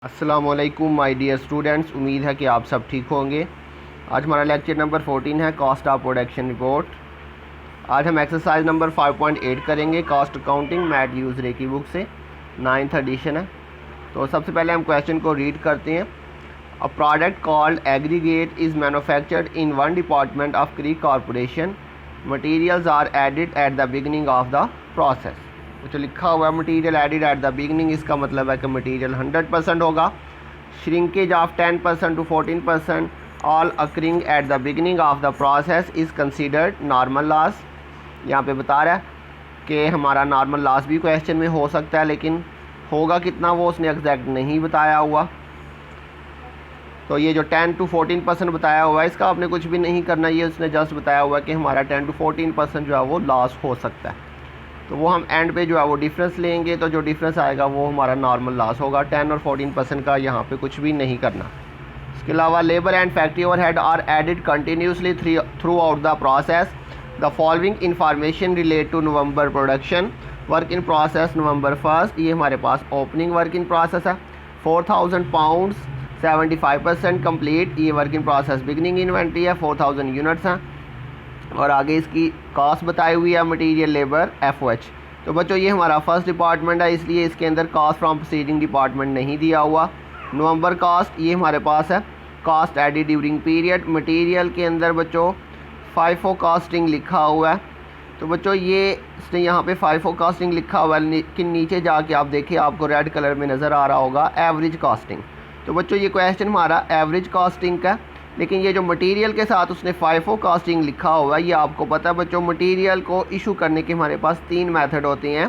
अस्सलामुअलैकुम my dear students, उम्मीद है कि आप सब ठीक होंगे। आज हमारा लेक्चर नंबर 14 है कॉस्ट ऑफ प्रोडक्शन रिपोर्ट। आज हम एक्सरसाइज नंबर 5.8 करेंगे कॉस्ट अकाउंटिंग मैट यूज़ रे की बुक से, 9th एडिशन है। तो सबसे पहले हम क्वेश्चन को रीड करते हैं। A product called aggregate is manufactured in one department of Creek corporation. Materials are added at the beginning of the process. जो लिखा हुआ है material added at the beginning, इसका मतलब है कि मटीरियल 100% होगा। Shrinkage of 10% to 14% all occurring at the beginning of the process is considered normal loss. यहाँ पे बता रहा है कि हमारा नॉर्मल लॉस भी क्वेश्चन में हो सकता है, लेकिन होगा कितना वो उसने एग्जैक्ट नहीं बताया हुआ। तो ये जो 10 to 14% बताया हुआ है, इसका आपने कुछ भी नहीं करना, ये उसने जस्ट बताया हुआ है कि हमारा 10 to 14% जो है वो लॉस हो सकता है। तो वो हम एंड पे जो है वो डिफरेंस लेंगे, तो जो डिफरेंस आएगा वो हमारा नॉर्मल लॉस होगा। 10 और 14% का यहाँ पे कुछ भी नहीं करना। इसके अलावा labour and factory overhead are added continuously throughout the process. The following information relate to November production. Work in process November 1, ये हमारे पास ओपनिंग वर्क इन प्रोसेस है। 4000 पाउंड्स 75% कंप्लीट, ये work in process beginning inventory है। 4000 units हैं और आगे इसकी कॉस्ट बताई हुई है मटेरियल लेबर FOH। तो बच्चों ये हमारा फर्स्ट डिपार्टमेंट है, इसलिए इसके अंदर कॉस्ट फ्रॉम प्रोसीडिंग डिपार्टमेंट नहीं दिया हुआ। नवंबर कॉस्ट ये हमारे पास है। Cost added during period, material के अंदर बच्चों FIFO कॉस्टिंग लिखा हुआ है। तो बच्चों ये इसने यहाँ पे FIFO कॉस्टिंग लिखा हुआ है, लेकिन नीचे जाके आप देखिए आपको रेड कलर में नज़र आ रहा होगा एवरेज कॉस्टिंग। तो बच्चों ये क्वेश्चन हमारा एवरेज कॉस्टिंग का, लेकिन ये जो मटेरियल के साथ उसने FIFO कॉस्टिंग लिखा हुआ है, ये आपको पता है बच्चों मटेरियल को इशू करने के हमारे पास 3 मेथड होते हैं,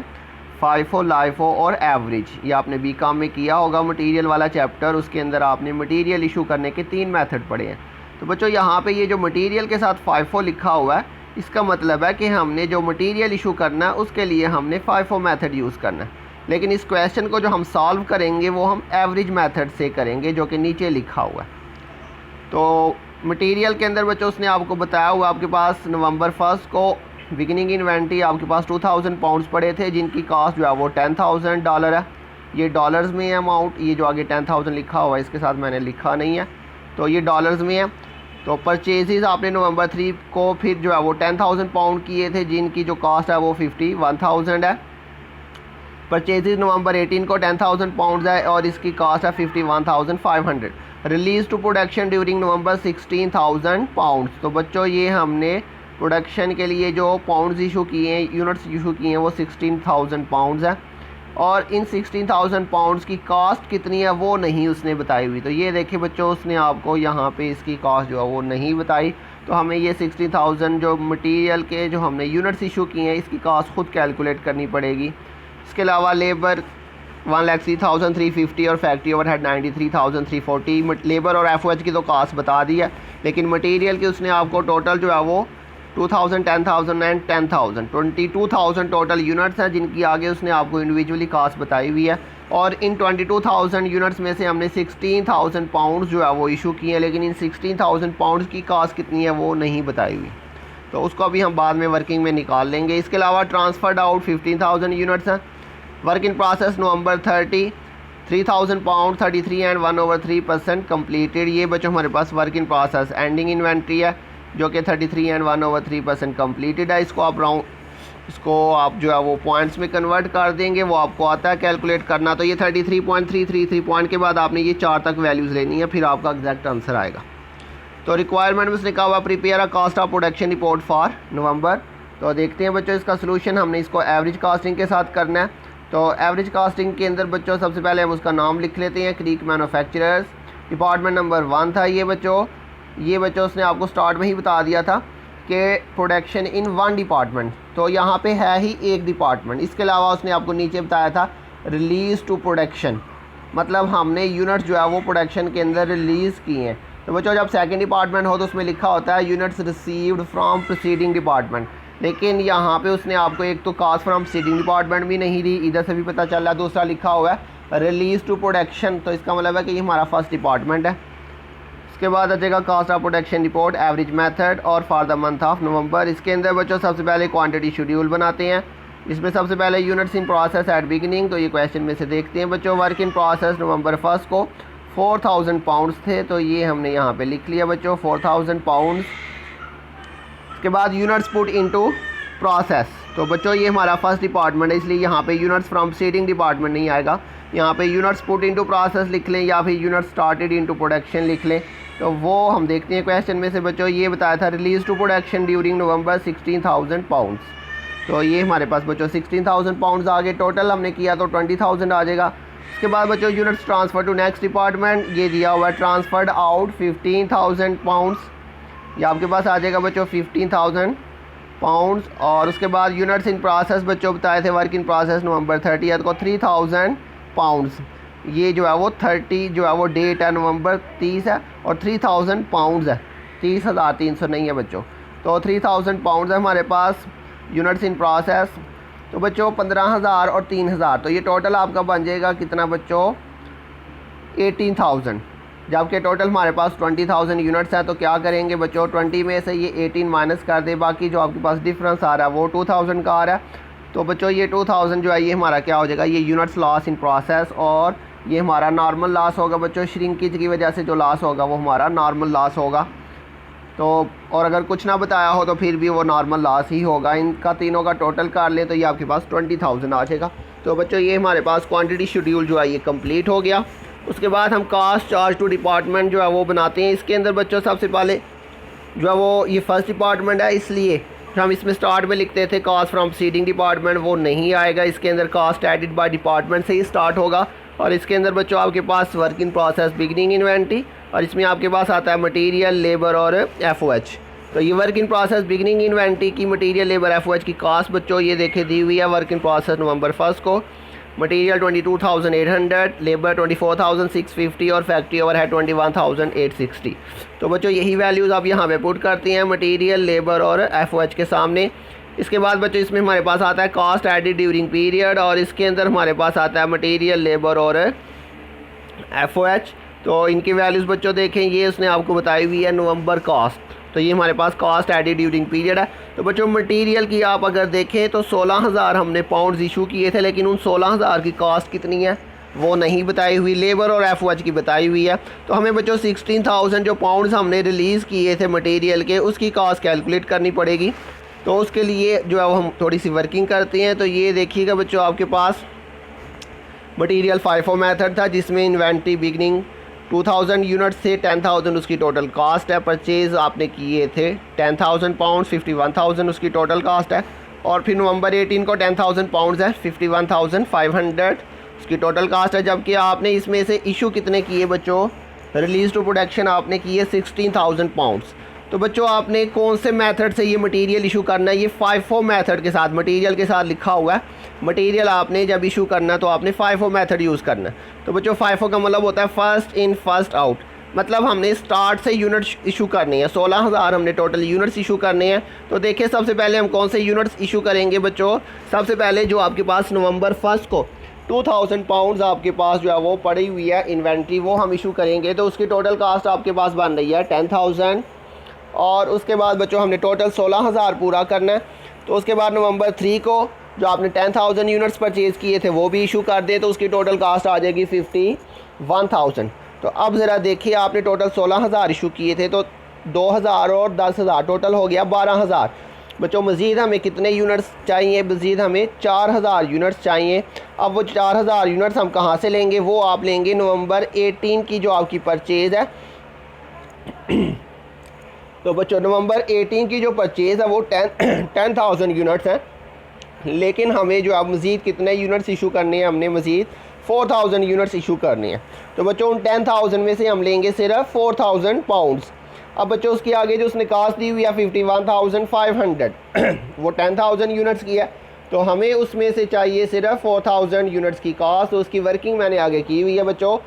FIFO, LIFO और एवरेज। ये आपने बीकॉम में किया होगा मटेरियल वाला चैप्टर, उसके अंदर आपने मटेरियल इशू करने के 3 मेथड पढ़े हैं। तो बच्चों यहाँ पे ये जो मटेरियल के साथ FIFO लिखा हुआ है, इसका मतलब है कि हमने जो मटेरियल इशू करना है उसके लिए हमने FIFO मेथड यूज़ करना है। लेकिन इस क्वेश्चन को जो हम सॉल्व करेंगे वो हम एवरेज मेथड से करेंगे, जो कि नीचे लिखा हुआ है। तो मटेरियल के अंदर बच्चों उसने आपको बताया हुआ, आपके पास नवंबर 1 को बिगिनिंग इन्वेंट्री आपके पास 2000 पाउंड्स पड़े थे, जिनकी कॉस्ट जो है वो $10,000 है। ये डॉलर्स में है अमाउंट, ये जो आगे 10,000 लिखा हुआ है इसके साथ मैंने लिखा नहीं है, तो ये डॉलर्स में है। तो परचेजेस आपने नवंबर 3 को फिर जो है वो 10,000 पाउंड किए थे, जिनकी जो कॉस्ट है वो 51,000 है। परचेजेस नवंबर 18 को 10,000 पाउंड्स है और इसकी कॉस्ट है 51,500। Release to production during November 16,000 pounds. तो बच्चों ये हमने प्रोडक्शन के लिए जो पाउंड्स इशू किए हैं, यूनिट्स इशू किए हैं, वो 16,000 पाउंड्स है। और इन 16,000 पाउंड्स की कॉस्ट कितनी है वो नहीं उसने बताई हुई। तो ये देखिए बच्चों उसने आपको यहाँ पे इसकी कॉस्ट जो है वो नहीं बताई। तो हमें ये 60,000 जो मटीरियल के जो हमने यूनिट्स इशू किए हैं इसकी कॉस्ट खुद कैलकुलेट करनी पड़ेगी। इसके अलावा लेबर 1,03,350 और फैक्ट्री ओवरहेड 93,340। लेबर और FOH की तो कॉस्ट बता दी है, लेकिन मटेरियल की उसने आपको टोटल जो है वो 2,000, 10,000 एंड 10,000 22,000 टोटल यूनिट्स हैं, जिनकी आगे उसने आपको इंडिविजुअली कॉस्ट बताई हुई है। और इन 22,000 यूनिट्स में से हमने 16,000 पाउंड्स जो है वो इशू किए हैं, लेकिन इन 16,000 पाउंड्स की कॉस्ट कितनी है वो नहीं बताई हुई। तो उसको अभी हम बाद में वर्किंग में निकाल लेंगे। इसके अलावा ट्रांसफर्ड आउट 15,000 यूनिट्स हैं। Work in process November 30 3,000 pound 33 and 1/3% completed. ये बच्चों हमारे पास work in process ending inventory है, जो कि 33 एंड 1/3% कंप्लीटेड है। इसको आप जो है वो पॉइंट्स में कन्वर्ट कर देंगे, वो आपको आता है कैलकुलेट करना। तो ये 33.333 पॉइंट के बाद आपने ये 4 तक वैल्यूज़ लेनी है, फिर आपका एग्जैक्ट आंसर आएगा। तो रिक्वायरमेंट में उसने कहा हुआ prepare a cost of production report for नवंबर। तो देखते हैं बच्चों इसका सोल्यूशन। हमने इसको एवरेज कॉस्टिंग के साथ करना है। तो एवरेज कॉस्टिंग के अंदर बच्चों सबसे पहले हम उसका नाम लिख लेते हैं, क्रीक मैन्युफैक्चरर्स। डिपार्टमेंट नंबर 1 था ये बच्चों उसने आपको स्टार्ट में ही बता दिया था कि प्रोडक्शन इन 1 डिपार्टमेंट। तो यहाँ पे है ही एक डिपार्टमेंट। इसके अलावा उसने आपको नीचे बताया था रिलीज़ टू प्रोडक्शन, मतलब हमने यूनिट्स जो है वो प्रोडक्शन के अंदर रिलीज़ किए हैं। तो बच्चों जब सेकेंड डिपार्टमेंट हो तो उसमें लिखा होता है units received from proceeding department, लेकिन यहाँ पे उसने आपको एक तो कॉस्ट फ्रॉम प्रोसीडिंग डिपार्टमेंट भी नहीं दी, इधर से भी पता चल रहा है। दूसरा लिखा हुआ है रिलीज़ टू प्रोडक्शन, तो इसका मतलब है कि ये हमारा फर्स्ट डिपार्टमेंट है। इसके बाद आ जाएगा cost of production report average method और for the month of November. इसके अंदर बच्चों सबसे पहले क्वांटिटी शेड्यूल बनाते हैं। इसमें सबसे पहले units in process at beginning, तो ये क्वेश्चन में से देखते हैं बच्चों। वर्क इन प्रोसेस नवंबर 1 को 4000 पाउंड्स थे, तो ये हमने यहाँ पे लिख लिया बच्चों 4000 पाउंड्स। उसके बाद यूनिट्स पुट इनटू प्रोसेस, तो बच्चों ये हमारा फर्स्ट डिपार्टमेंट है, इसलिए यहाँ पे यूनिट्स फ्रॉम सीडिंग डिपार्टमेंट नहीं आएगा। यहाँ पे यूनिट्स पुट इनटू प्रोसेस लिख लें या फिर यूनिट्स स्टार्टेड इनटू प्रोडक्शन लिख लें। तो वो हम देखते हैं क्वेश्चन में से बच्चों। ये बताया था release to production during November 16,000 pounds, तो ये हमारे पास बच्चों 16,000 पाउंड्स आ गए। टोटल हमने किया तो 20,000 आ जाएगा। उसके बाद बच्चों units transfer to next department, ये दिया हुआ है ट्रांसफर्ड आउट 15,000 पाउंड्स, ये आपके पास आ जाएगा बच्चों 15,000 पाउंड्स। और उसके बाद यूनिट्स इन प्रोसेस बच्चों बताए थे वर्क इन प्रोसेस नवंबर 30 को 3,000 पाउंड्स, ये जो है वो 30 जो है वो डेट है नवंबर 30 है और 3,000 पाउंड्स है, 30,300 नहीं है बच्चों। तो 3,000 पाउंड्स है हमारे पास यूनिट्स इन प्रोसेस। तो बच्चों 15,000 और 3,000, तो ये टोटल आपका बन जाएगा कितना बच्चों 18,000। जबकि टोटल हमारे पास 20,000 यूनिट्स है, तो क्या करेंगे बच्चों 20 में से ये 18 माइनस कर दे, बाकी जो आपके पास डिफरेंस आ रहा है वो 2,000 का आ रहा है। तो बच्चों ये 2,000 जो है ये हमारा क्या हो जाएगा, ये यूनिट्स लॉस इन प्रोसेस, और ये हमारा नॉर्मल लॉस होगा बच्चों। श्रिंकेज की वजह से जो लॉस होगा वो हमारा नॉर्मल लॉस होगा। तो और अगर कुछ ना बताया हो तो फिर भी वो नॉर्मल लॉस ही होगा। इनका तीनों का टोटल कर लें तो ये आपके पास 20,000 आ जाएगा। तो बच्चों ये हमारे पास क्वांटिटी शेड्यूल जो है ये कंप्लीट हो गया। उसके बाद हम कास्ट चार्ज टू डिपार्टमेंट जो है वो बनाते हैं। इसके अंदर बच्चों सबसे पहले जो है वो ये फर्स्ट डिपार्टमेंट है, इसलिए हम इसमें स्टार्ट में लिखते थे कास्ट फ्रॉम सीडिंग डिपार्टमेंट, वो नहीं आएगा। इसके अंदर कास्ट एडिड बाय डिपार्टमेंट से ही स्टार्ट होगा। और इसके अंदर बच्चों आपके पास work in process beginning inventory, और इसमें आपके पास आता है मटेरियल लेबर और FOH। तो ये work in process beginning inventory की मटेरियल लेबर FOH की कास्ट बच्चों ये देखे दी हुई है वर्क इन प्रोसेस नवंबर 1 को। मटेरियल 22,800, लेबर 24,650 और फैक्ट्री ओवर है 21,860। तो बच्चों यही वैल्यूज़ आप यहाँ पे पुट करती हैं मटेरियल लेबर और FOH के सामने। इसके बाद बच्चों इसमें हमारे पास आता है कॉस्ट एडिड ड्यूरिंग पीरियड, और इसके अंदर हमारे पास आता है मटेरियल लेबर और FOH। तो इनकी वैल्यूज़ बच्चों देखें, ये उसने आपको बताई हुई है नवंबर कॉस्ट, तो ये हमारे पास कॉस्ट एडिड ड्यूरिंग पीरियड है। तो बच्चों मटेरियल की आप अगर देखें तो 16,000 हमने पाउंड्स इशू किए थे, लेकिन उन 16,000 की कॉस्ट कितनी है वो नहीं बताई हुई। लेबर और FOH की बताई हुई है। तो हमें बच्चों 16,000 जो पाउंड्स हमने रिलीज़ किए थे मटेरियल के, उसकी कॉस्ट कैलकुलेट करनी पड़ेगी। तो उसके लिए जो है वो हम थोड़ी सी वर्किंग करते हैं। तो ये देखिएगा बच्चों आपके पास मटेरियल FIFO मेथड था, जिसमें इन्वेंट्री बिगनिंग 2,000 यूनिट से 10,000 उसकी टोटल कास्ट है। परचेज़ आपने किए थे 10,000 पाउंड, 51,000 उसकी टोटल कास्ट है। और फिर नवंबर 18 को 10,000 पाउंड्स है, 51,500 उसकी टोटल कास्ट है। जबकि आपने इसमें से इशू कितने किए बच्चों, रिलीज़ टू प्रोडक्शन आपने किए 16,000 पाउंड्स। तो बच्चों आपने कौन से मेथड से ये मटेरियल इशू करना है, ये FIFO मेथड के साथ मटेरियल के साथ लिखा हुआ है। मटेरियल आपने जब इशू करना है तो आपने FIFO मेथड यूज़ करना है। तो बच्चों FIFO का मतलब होता है फर्स्ट इन फर्स्ट आउट, मतलब हमने स्टार्ट से यूनिट्स इशू करने हैं। 16,000 हमने टोटल यूनिट्स इशू करने हैं। तो देखिए सबसे पहले हम कौन से यूनिट्स इशू करेंगे बच्चों। सबसे पहले जो आपके पास नवंबर 1 को 2,000 पाउंड्स आपके पास जो है वो पड़ी हुई है इन्वेंट्री, वो हम इशू करेंगे। तो उसकी टोटल कास्ट आपके पास बन रही है 10,000। और उसके बाद बच्चों हमने टोटल 16,000 पूरा करना है। तो उसके बाद नवंबर 3 को जो आपने 10,000 यूनिट्स परचेज़ किए थे वो भी इशू कर दे, तो उसकी टोटल कास्ट आ जाएगी 51,000। तो अब ज़रा देखिए आपने टोटल 16,000 इशू किए थे, तो 2,000 और 10,000 टोटल हो गया 12,000। बच्चों मज़ीद हमें कितने यूनिट्स चाहिए, मज़ीद हमें 4,000 यूनिट्स चाहिए। अब वो 4,000 यूनिट्स हम कहाँ से लेंगे, वो आप लेंगे नवंबर 18 की जो आपकी परचेज़ है। तो बच्चों नवंबर 18 की जो परचेज़ है वो 10,000 यूनिट्स हैं, लेकिन हमें जो अब मज़ीद कितने यूनिट्स इशू करने हैं, हमने मज़ीद 4,000 यूनिट्स इशू करने हैं। तो बच्चों उन 10,000 में से हम लेंगे सिर्फ 4,000 पाउंड्स। अब बच्चों उसके आगे जो उसने कास्ट दी हुई है 51,500 वो 10,000 यूनिट्स की है। तो हमें उसमें से चाहिए सिर्फ 4,000 यूनिट्स की कास्ट। तो उसकी वर्किंग मैंने आगे की हुई है बच्चों।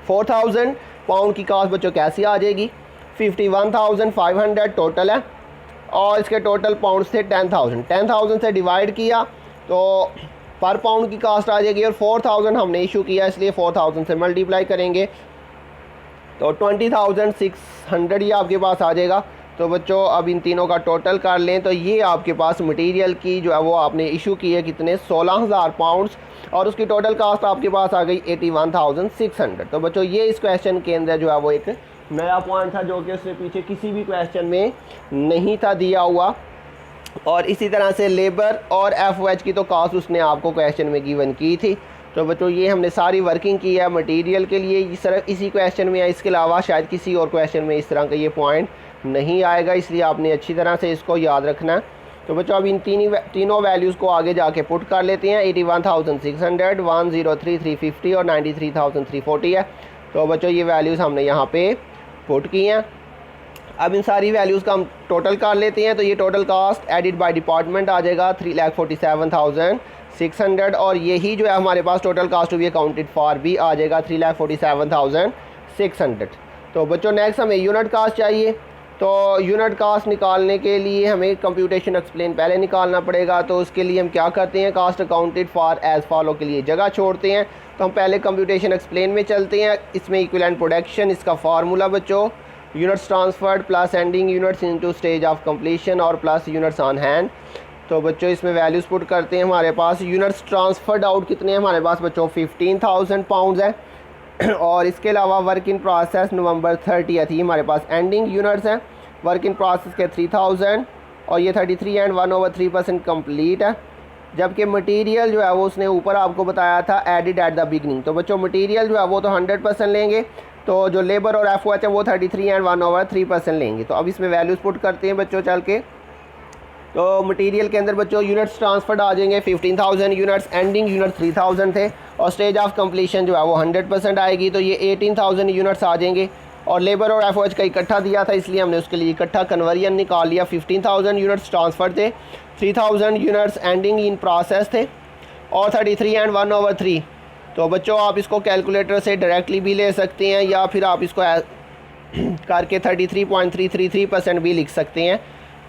4,000 पाउंड की कास्ट बच्चों कैसी आ जाएगी, 51,500 टोटल है, और इसके टोटल पाउंड से 10,000 से डिवाइड किया तो पर पाउंड की कास्ट आ जाएगी। और 4,000 हमने इशू किया, इसलिए 4,000 से मल्टीप्लाई करेंगे तो 20,600 ये आपके पास आ जाएगा। तो बच्चों अब इन तीनों का टोटल कर लें तो ये आपके पास मटेरियल की जो है वो आपने इशू की है कितने 16,000 पाउंड्स और उसकी टोटल कास्ट आपके पास आ गई 81,600। तो बच्चों ये इस क्वेश्चन के अंदर जो है वो एक नया पॉइंट था जो कि उससे पीछे किसी भी क्वेश्चन में नहीं था दिया हुआ। और इसी तरह से लेबर और एफ की तो कास्ट उसने आपको क्वेश्चन में गिवन की थी। तो बच्चों ये हमने सारी वर्किंग की है मटेरियल के लिए, सिर्फ इसी क्वेश्चन में है, इसके अलावा शायद किसी और क्वेश्चन में इस तरह का ये पॉइंट नहीं आएगा, इसलिए आपने अच्छी तरह से इसको याद रखना है। तो बच्चों अब इन तीनों वैल्यूज़ को आगे जाके पुट कर लेते हैं। 81,600, 103,350 और 93,340 है। तो बच्चों ये वैल्यूज़ हमने यहाँ पे पुट की हैं। अब इन सारी वैल्यूज़ का हम टोटल कर लेते हैं। तो ये total cost added by department आ जाएगा 3,47,600 और यही जो है हमारे पास total cost to be accounted for भी आ जाएगा 3,47,600। तो बच्चों नेक्स्ट हमें यूनिट कास्ट चाहिए। तो यूनिट कास्ट निकालने के लिए हमें कंप्यूटेशन एक्सप्लेन पहले निकालना पड़ेगा। तो उसके लिए हम क्या करते हैं, cost accounted for as follow के लिए जगह छोड़ते हैं। तो हम पहले कंप्यूटेशन एक्सप्लेन में चलते हैं। इसमें इक्विवेलेंट प्रोडक्शन, इसका फार्मूला बच्चों units transferred plus ending units into stage of completion और प्लस यूनिट्स ऑन हैंड। तो बच्चों इसमें वैल्यूज़ पुट करते हैं। हमारे पास यूनिट्स ट्रांसफर्ड आउट कितने हैं, हमारे पास बच्चों 15,000 पाउंड्स है। और इसके अलावा वर्क इन प्रोसेस नवंबर 30 ही हमारे पास एंडिंग यूनिट्स हैं वर्क इन प्रोसेस के 3,000 और ये 33 एंड 1/3% कंप्लीट है। जबकि मटेरियल जो है वो उसने ऊपर आपको बताया था एडिड एट द बिगनिंग। तो बच्चों मटेरियल जो है वो तो 100% लेंगे, तो जो लेबर और एफ है वो 33 एंड 1/3% लेंगे। तो अब इसमें वैल्यूज़ पुट करते हैं बच्चों चल के। तो मटेरियल के अंदर बच्चों यूनिट्स ट्रांसफर्ड आ जाएंगे 15,000 यूनिट्स, एंडिंग यूनिट 3,000 थे और स्टेज ऑफ कंप्लीशन जो है वो 100% आएगी। तो ये 18,000 यूनिट्स आ जाएंगे और लेबर और एफ का इकट्ठा दिया था इसलिए हमने उसके लिए इकट्ठा कन्वर्जन निकाल लिया। 15,000 यूनिट्स ट्रांसफर थे, 3,000 यूनिट्स एंडिंग इन प्रोसेस थे और 33 एंड 1/3। तो बच्चों आप इसको कैलकुलेटर से डायरेक्टली भी ले सकते हैं या फिर आप इसको करके 33.333% भी लिख सकते हैं।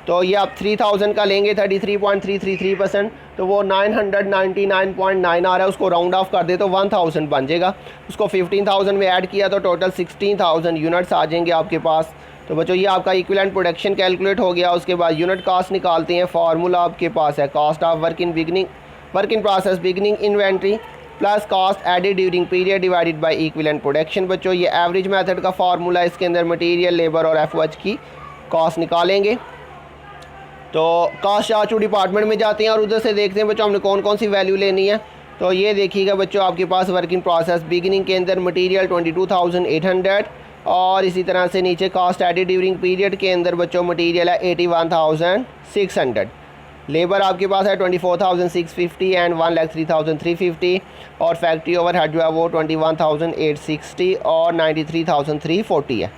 तो ये आप 3,000 का लेंगे 33.333%, तो वो 999.9 आ रहा है। उसको राउंड ऑफ कर दे तो 1,000 बन जाएगा। उसको 15,000 में ऐड किया तो टोटल 16,000 यूनिट्स आ जाएंगे आपके पास। तो बच्चों ये आपका इक्विवेलेंट प्रोडक्शन कैलकुलेट हो गया। उसके बाद यूनिट कास्ट निकालते हैं। फार्मूला आपके पास है cost of work in process beginning inventory plus cost added during period divided by equivalent production. बच्चों ये एवरेज मेथड का फार्मूला, इसके अंदर मटेरियल लेबर और एफ की कास्ट निकालेंगे। तो कास्ट चार्ज टू डिपार्टमेंट में जाते हैं और उधर से देखते हैं बच्चों हमने कौन कौन सी वैल्यू लेनी है। तो ये देखिएगा बच्चों आपके पास वर्क इन प्रोसेस बिगिनिंग के अंदर मटेरियल 22,800 और इसी तरह से नीचे कास्ट एडेड ड्यूरिंग पीरियड के अंदर बच्चों मटेरियल है 81,600, लेबर आपके पास है 24,650 एंड 1,03,350 और फैक्ट्री ओवरहेड जो है वो 21,860 और 93,340 है।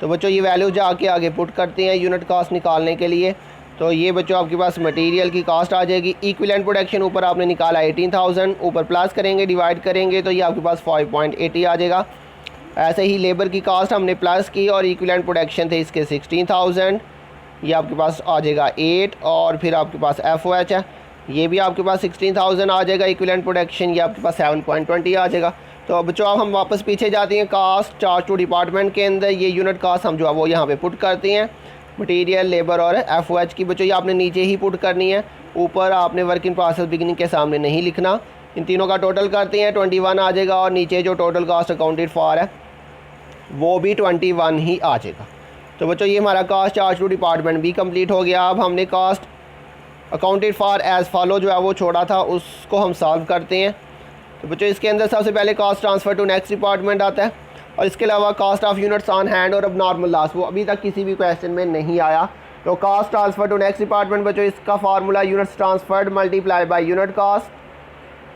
तो बच्चों ये वैल्यू जाके आगे पुट करते हैं यूनिट कास्ट निकालने के लिए। तो ये बच्चों आपके पास मटेरियल की कास्ट आ जाएगी। इक्विवेलेंट प्रोडक्शन ऊपर आपने निकाला 18,000, ऊपर प्लस करेंगे डिवाइड करेंगे तो ये आपके पास 5.80 आ जाएगा। ऐसे ही लेबर की कास्ट हमने प्लस की और इक्विवेलेंट प्रोडक्शन थे इसके 16,000, ये आपके पास आ जाएगा 8 और फिर आपके पास एफ है ये भी आपके पास 16,000 आ जाएगा। इक्विवेलेंट प्रोडक्शन ये आपके पास 7.20 आ जाएगा। तो बच्चों अब हम वापस पीछे जाते हैं कास्ट चार्ज टू डिपार्टमेंट के अंदर। ये यूनिट कास्ट हम जो है वो यहाँ पे पुट करते हैं मटेरियल लेबर और एफ की। बच्चों ये आपने नीचे ही पुट करनी है, ऊपर आपने वर्क इन प्रोसेस बिगिनिंग के सामने नहीं लिखना। इन तीनों का टोटल करते हैं 21 आ जाएगा और नीचे जो टोटल कास्ट अकाउंटेड फॉर है वो भी 21 ही आ जाएगा। तो बच्चों ये हमारा कास्ट चार्ज टू डिपार्टमेंट भी कंप्लीट हो गया। अब हमने cost accounted for as follow जो है वो छोड़ा था उसको हम सॉल्व करते हैं। तो बच्चों इसके अंदर सबसे पहले cost transfer to next department आता है और इसके अलावा cost of units on hand और अब नॉर्मल लॉस वो अभी तक किसी भी क्वेश्चन में नहीं आया। तो cost transfer to next department बच्चों इसका formula units transferred multiply by unit cost.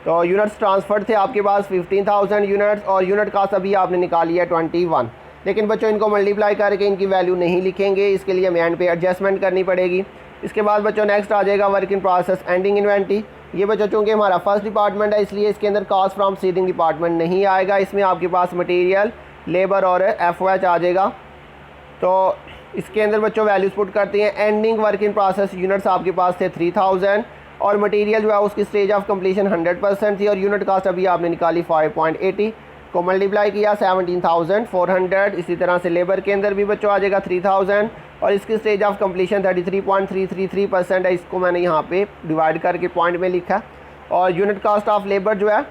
तो यूनिट्स ट्रांसफर्ड थे आपके पास 15,000 यूनिट्स और यूनिट कास्ट अभी आपने निकाली है 21। लेकिन बच्चों इनको मल्टीप्लाई करके इनकी वैल्यू नहीं लिखेंगे, इसके लिए हमें एंड पे एडजस्टमेंट करनी पड़ेगी। इसके बाद बच्चों नेक्स्ट आ जाएगा work in process ending inventory. ये बच्चों चूँकि हमारा फर्स्ट डिपार्टमेंट है इसलिए इसके अंदर कास्ट फ्रॉम सीडिंग डिपार्टमेंट नहीं आएगा। इसमें आपके पास मटेरियल लेबर और एफ आ जाएगा। तो इसके अंदर बच्चों वैल्यूज़ पुट करते हैं। Ending work in process units आपके पास थे 3,000 और मटेरियल जो है उसकी स्टेज ऑफ कंप्लीशन 100% थी और यूनिट कास्ट अभी आपने निकाली 5.80 को मल्टीप्लाई किया 17,400। इसी तरह से लेबर के अंदर भी बच्चों आ जाएगा 3,000 और इसकी स्टेज ऑफ कंप्लीशन 33.333% है। इसको मैंने यहाँ पे डिवाइड करके पॉइंट में लिखा। और यूनिट कास्ट ऑफ लेबर जो है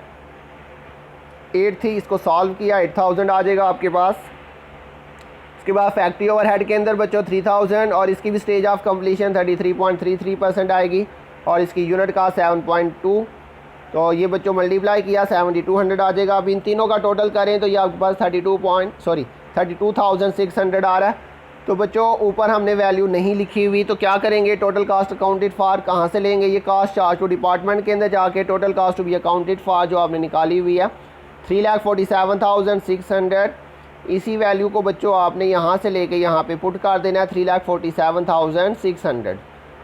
8 थी, इसको सॉल्व किया 8000 आ जाएगा आपके पास। इसके बाद फैक्ट्री ओवरहेड के अंदर बच्चों 3000 और इसकी भी स्टेज ऑफ कंप्लीशन 33.33% आएगी और इसकी यूनिट का 7.2। तो ये बच्चों मल्टीप्लाई किया 7200 आ जाएगा। अब इन तीनों का टोटल करें तो ये आपके पास 32,600 आ रहा है। तो बच्चों ऊपर हमने वैल्यू नहीं लिखी हुई, तो क्या करेंगे, टोटल कास्ट अकाउंटेड फॉर कहाँ से लेंगे, ये कास्ट चार्ज टू डिपार्टमेंट के अंदर जाके total cost to be accounted for जो आपने निकाली हुई है 3,47,600, इसी वैल्यू को बच्चों आपने यहाँ से लेके यहाँ पे पुट कर देना है 3,47,600।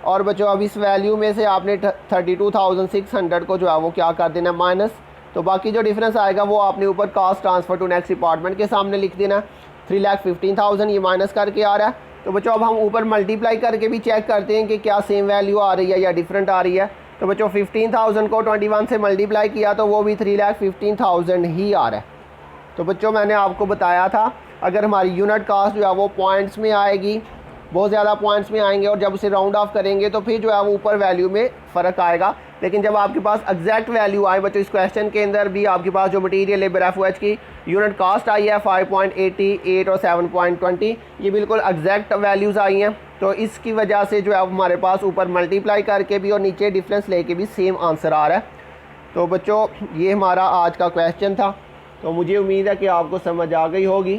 और बच्चों अब इस वैल्यू में से आपने 32,600 को जो है वो क्या कर देना माइनस, तो बाकी जो डिफरेंस आएगा वो आपने ऊपर cost transfer to next department के सामने लिख देना। 3,15,000 ये माइनस करके आ रहा है। तो बच्चों अब हम ऊपर मल्टीप्लाई करके भी चेक करते हैं कि क्या सेम वैल्यू आ रही है या डिफरेंट आ रही है। तो बच्चों 15,000 को 21 से मल्टीप्लाई किया तो वो भी 3,15,000 ही आ रहा है। तो बच्चों मैंने आपको बताया था अगर हमारी यूनिट कास्ट जो है वो पॉइंट्स में आएगी, बहुत ज़्यादा पॉइंट्स में आएंगे और जब उसे राउंड ऑफ करेंगे तो फिर जो है वो ऊपर वैल्यू में फ़र्क आएगा। लेकिन जब आपके पास एग्जैक्ट वैल्यू आए, बच्चों इस क्वेश्चन के अंदर भी आपके पास जो मटीरियल लेबर एफओएच की यूनिट कास्ट आई है 5.88 और 7.20, ये बिल्कुल एग्जैक्ट वैल्यूज़ आई हैं। तो इसकी वजह से जो है हमारे पास ऊपर मल्टीप्लाई करके भी और नीचे डिफरेंस लेके भी सेम आंसर आ रहा है। तो बच्चों ये हमारा आज का क्वेश्चन था। तो मुझे उम्मीद है कि आपको समझ आ गई होगी।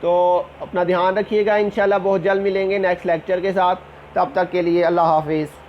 तो अपना ध्यान रखिएगा, इंशाल्लाह बहुत जल्द मिलेंगे नेक्स्ट लेक्चर के साथ। तब तक के लिए अल्लाह हाफिज़।